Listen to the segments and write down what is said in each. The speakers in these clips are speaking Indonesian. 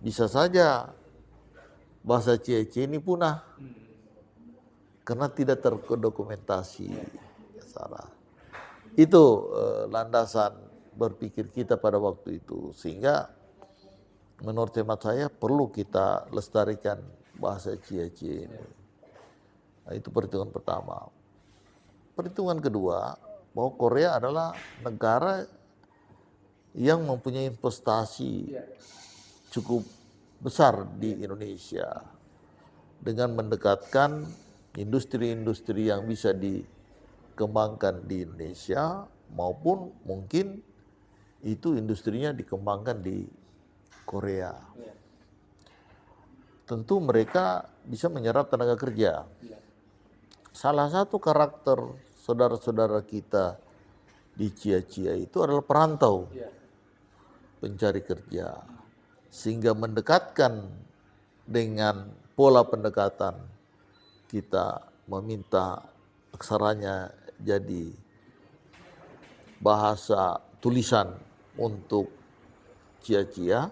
bisa saja bahasa Cie-Cie ini punah karena tidak terdokumentasi. Salah. Itu landasan berpikir kita pada waktu itu, sehingga menurut hemat saya perlu kita lestarikan bahasa Cie-Cie ini. Nah, itu perhitungan pertama. Perhitungan kedua, bahwa Korea adalah negara yang mempunyai investasi cukup besar di Indonesia dengan mendekatkan industri-industri yang bisa dikembangkan di Indonesia maupun mungkin itu industrinya dikembangkan di Korea. Tentu mereka bisa menyerap tenaga kerja. Salah satu karakter saudara-saudara kita di Cia-Cia itu adalah perantau, pencari kerja, sehingga mendekatkan dengan pola pendekatan kita meminta aksaranya jadi bahasa tulisan untuk Cia-Cia,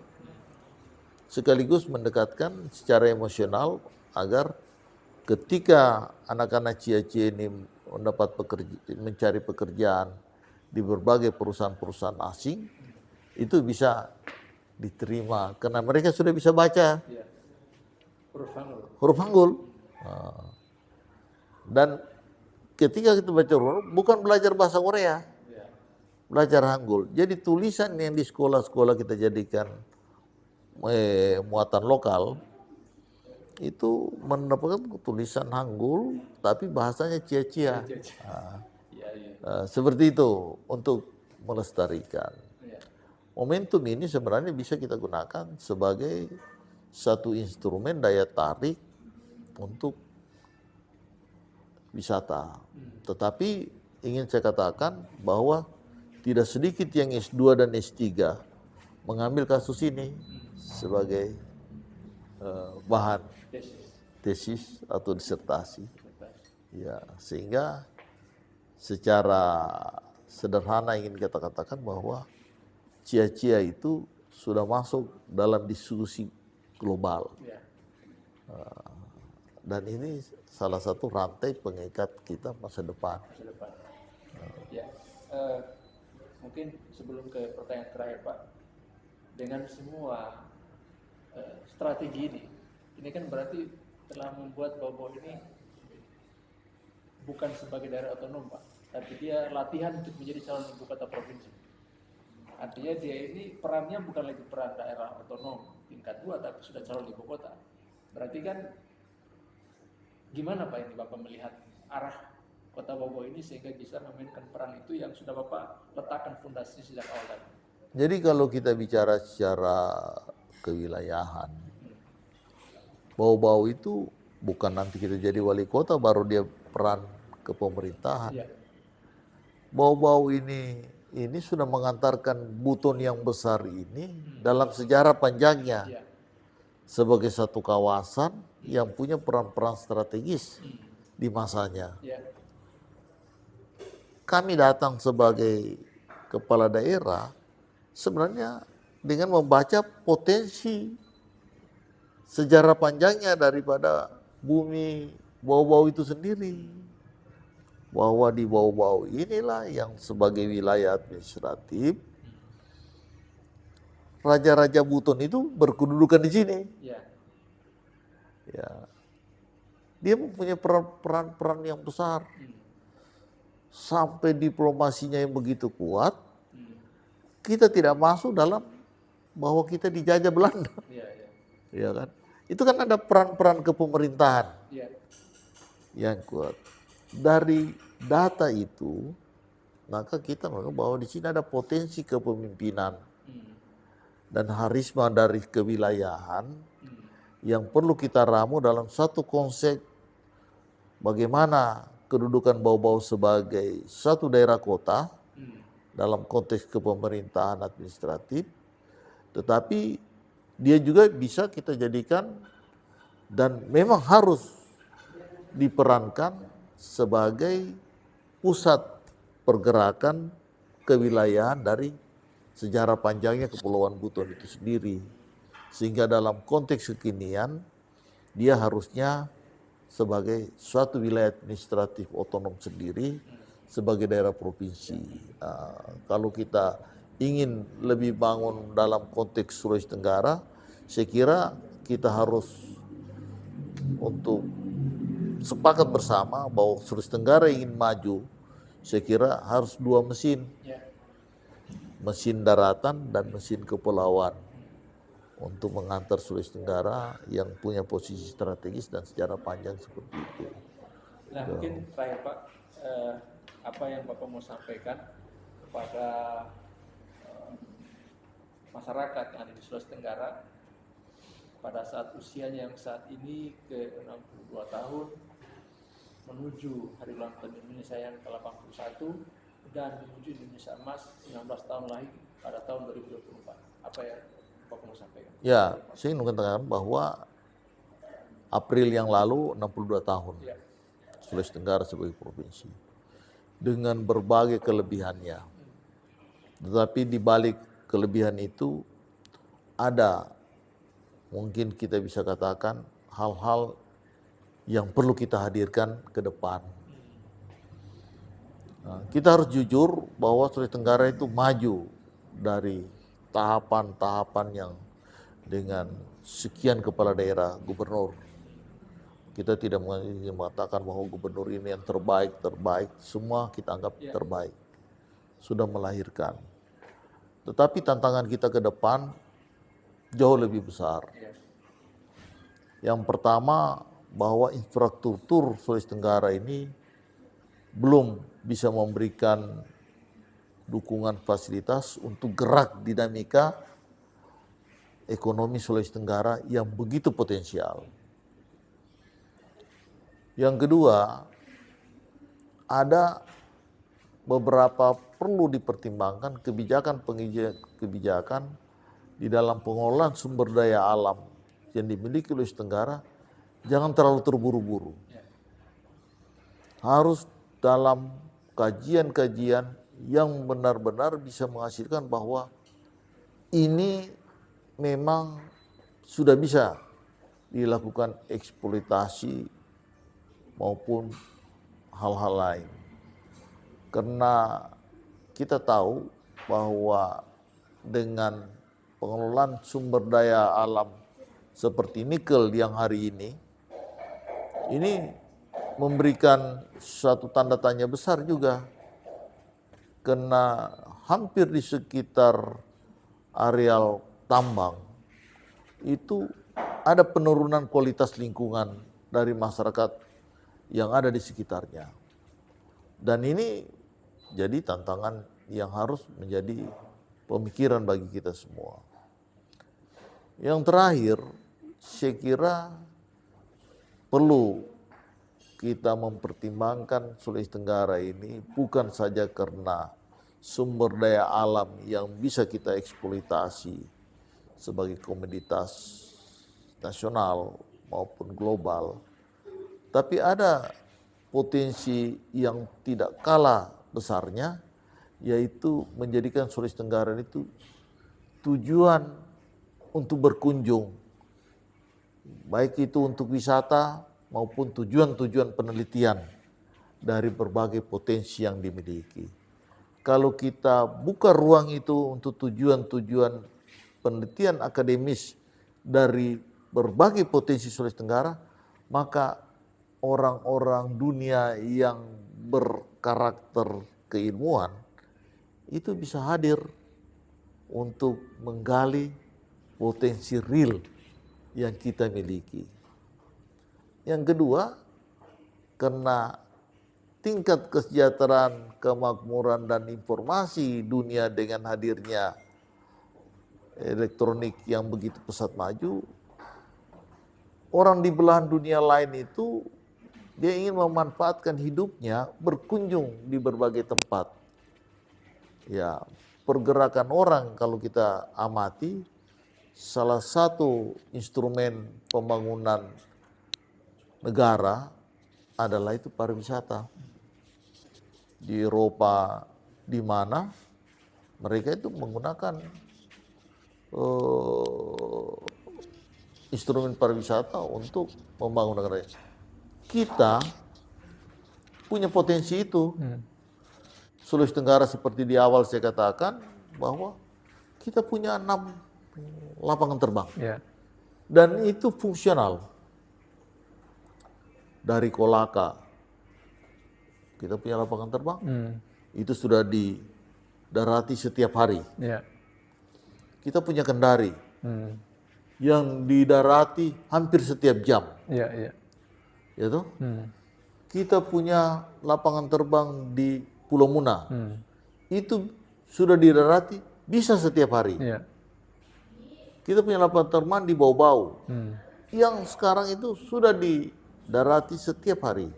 sekaligus mendekatkan secara emosional agar ketika anak-anak Cia-Cia ini mencari pekerjaan di berbagai perusahaan-perusahaan asing, itu bisa diterima karena mereka sudah bisa baca huruf Hangul. Dan ketika kita baca huruf, bukan belajar bahasa Korea, belajar Hangul. Jadi tulisan yang di sekolah-sekolah kita jadikan muatan lokal, itu mendapatkan tulisan Hangul tapi bahasanya Cia-Cia. Seperti itu untuk melestarikan. Momentum ini sebenarnya bisa kita gunakan sebagai satu instrumen daya tarik untuk wisata. Tetapi ingin saya katakan bahwa tidak sedikit yang S2 dan S3 mengambil kasus ini sebagai bahan tesis atau disertasi. Ya, sehingga secara sederhana ingin kita katakan bahwa Cia-Cia itu sudah masuk dalam diskusi global. Dan ini salah satu rantai pengikat kita masa depan. Mungkin sebelum ke pertanyaan terakhir, Pak, dengan semua strategi ini kan berarti telah membuat Bau-Bau ini bukan sebagai daerah otonom, Pak, tapi dia latihan untuk menjadi calon ibu kota provinsi. Artinya dia ini perannya bukan lagi peran daerah otonom tingkat 2, tapi sudah calon ibu kota. Berarti kan gimana Pak ini Bapak melihat arah kota Bau-Bau ini sehingga bisa memainkan peran itu yang sudah Bapak letakkan fondasi sejak awal tadi? Jadi kalau kita bicara secara kewilayahan, Bau-Bau itu bukan nanti kita jadi wali kota baru dia peran ke pemerintahan. Bau-Bau ini sudah mengantarkan Buton yang besar ini dalam sejarah panjangnya sebagai satu kawasan yang punya peran-peran strategis di masanya. Kami datang sebagai kepala daerah sebenarnya dengan membaca potensi sejarah panjangnya daripada bumi Bau-Bau itu sendiri. Bahwa di Bau-Bau inilah yang sebagai wilayah administratif, raja-raja Buton itu berkedudukan di sini. Ya. Dia mempunyai peran yang besar. Sampai diplomasinya yang begitu kuat, kita tidak masuk dalam bahwa kita dijajah Belanda. Ya kan? Itu kan ada peran-peran kepemerintahan yang kuat. Dari data itu, maka kita menganggap bahwa di sini ada potensi kepemimpinan dan harisma dari kewilayahan yang perlu kita ramu dalam satu konsep bagaimana kedudukan Bau-Bau sebagai satu daerah kota dalam konteks kepemerintahan administratif, tetapi dia juga bisa kita jadikan dan memang harus diperankan sebagai pusat pergerakan kewilayahan dari sejarah panjangnya Kepulauan Buton itu sendiri. Sehingga dalam konteks kekinian, dia harusnya sebagai suatu wilayah administratif otonom sendiri, sebagai daerah provinsi. Kalau kita ingin lebih bangun dalam konteks Sulawesi Tenggara, saya kira kita harus untuk sepakat bersama bahwa Sulawesi Tenggara ingin maju, saya kira harus dua mesin, mesin daratan dan mesin kepulauan untuk mengantar Sulawesi Tenggara yang punya posisi strategis dan sejarah panjang seperti itu. Nah, mungkin terakhir Pak, apa yang Bapak mau sampaikan kepada masyarakat yang ada di Sulawesi Tenggara pada saat usianya yang saat ini ke 62 tahun menuju hari ulang tahun Indonesia yang ke-81 dan menuju Indonesia Emas 19 tahun lagi pada tahun 2024. Apa yang Bapak mau sampaikan? Ya, saya ingin mengatakan bahwa April yang lalu 62 tahun Sulawesi Tenggara sebagai provinsi dengan berbagai kelebihannya. Tetapi di balik kelebihan itu ada, mungkin kita bisa katakan, hal-hal yang perlu kita hadirkan ke depan. Nah, kita harus jujur bahwa Sulawesi Tenggara itu maju dari tahapan-tahapan yang dengan sekian kepala daerah gubernur. Kita tidak mengatakan bahwa gubernur ini yang terbaik, semua kita anggap terbaik. Sudah melahirkan. Tetapi tantangan kita ke depan jauh lebih besar. Yang pertama, bahwa infrastruktur Sulawesi Tenggara ini belum bisa memberikan dukungan fasilitas untuk gerak dinamika ekonomi Sulawesi Tenggara yang begitu potensial. Yang kedua, ada beberapa perlu dipertimbangkan kebijakan di dalam pengelolaan sumber daya alam yang dimiliki Sulawesi Tenggara, jangan terlalu terburu-buru. Harus dalam kajian-kajian yang benar-benar bisa menghasilkan bahwa ini memang sudah bisa dilakukan eksploitasi maupun hal-hal lain. Karena kita tahu bahwa dengan pengelolaan sumber daya alam seperti nikel yang hari ini memberikan suatu tanda tanya besar juga. Karena hampir di sekitar areal tambang itu ada penurunan kualitas lingkungan dari masyarakat yang ada di sekitarnya. Dan ini jadi tantangan yang harus menjadi pemikiran bagi kita semua. Yang terakhir, saya kira perlu kita mempertimbangkan Sulawesi Tenggara ini bukan saja karena sumber daya alam yang bisa kita eksploitasi sebagai komoditas nasional maupun global, tapi ada potensi yang tidak kalah besarnya, yaitu menjadikan Sulawesi Tenggara itu tujuan untuk berkunjung, baik itu untuk wisata maupun tujuan-tujuan penelitian dari berbagai potensi yang dimiliki. Kalau kita buka ruang itu untuk tujuan-tujuan penelitian akademis dari berbagai potensi Sulawesi Tenggara, maka orang-orang dunia yang berkarakter keilmuan itu bisa hadir untuk menggali potensi real yang kita miliki. Yang kedua, karena tingkat kesejahteraan, kemakmuran, dan informasi dunia dengan hadirnya elektronik yang begitu pesat maju, orang di belahan dunia lain itu dia ingin memanfaatkan hidupnya berkunjung di berbagai tempat. Ya, pergerakan orang kalau kita amati, salah satu instrumen pembangunan negara adalah itu pariwisata. Di Eropa, di mana mereka itu menggunakan instrumen pariwisata untuk membangun negara ini. Kita punya potensi itu. Sulawesi Tenggara seperti di awal saya katakan bahwa kita punya 6 lapangan terbang. Dan itu fungsional. Dari Kolaka, kita punya lapangan terbang. Itu sudah didarati setiap hari. Kita punya Kendari, yang didarati hampir setiap jam. Ya toh? Kita punya lapangan terbang di Pulau Muna, itu sudah didarati bisa setiap hari. Kita punya lapangan terbang di Bau-Bau, yang sekarang itu sudah didarati setiap hari.